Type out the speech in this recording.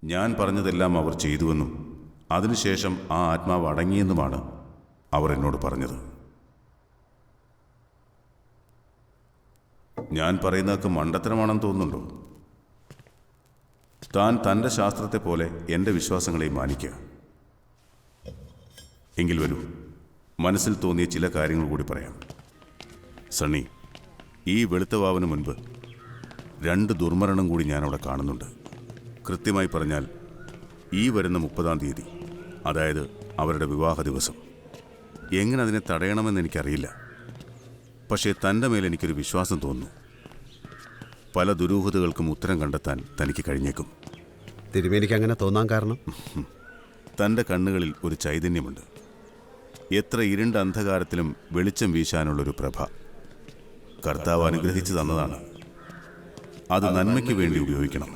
ഞാൻ പറഞ്ഞതെല്ലാം അവർ ചെയ്തുവെന്നും അതിനുശേഷം ആ ആത്മാവ് അടങ്ങിയെന്നുമാണ് അവർ എന്നോട് പറഞ്ഞത്. ഞാൻ പറയുന്നതൊക്കെ മണ്ടത്തരമാണെന്ന് തോന്നുന്നുണ്ടോ? താൻ തൻ്റെ ശാസ്ത്രത്തെ പോലെ എൻ്റെ വിശ്വാസങ്ങളെയും മാനിക്കുക. എങ്കിൽ വരൂ, മനസ്സിൽ തോന്നിയ ചില കാര്യങ്ങൾ കൂടി പറയാം. സണ്ണി, ഈ വെളുത്തവാവിന് മുൻപ് 2 ദുർമരണം കൂടി ഞാനവിടെ കാണുന്നുണ്ട്. കൃത്യമായി പറഞ്ഞാൽ ഈ വരുന്ന 30-ാം തീയതി, അതായത് അവരുടെ വിവാഹ ദിവസം. എങ്ങനെ അതിനെ തടയണമെന്ന് എനിക്കറിയില്ല. പക്ഷേ തൻ്റെ മേൽ എനിക്കൊരു വിശ്വാസം തോന്നുന്നു. പല ദുരൂഹതകൾക്കും ഉത്തരം കണ്ടെത്താൻ തനിക്ക് കഴിഞ്ഞേക്കും. തിരുമേനിക്ക് അങ്ങനെ തോന്നാൻ കാരണം? തൻ്റെ കണ്ണുകളിൽ ഒരു ചൈതന്യമുണ്ട്. എത്ര ഇരുണ്ട അന്ധകാരത്തിലും വെളിച്ചം വീശാനുള്ളൊരു പ്രഭ കർത്താവ് അനുഗ്രഹിച്ചു തന്നതാണ്. അത് നന്മയ്ക്ക് വേണ്ടി ഉപയോഗിക്കണം.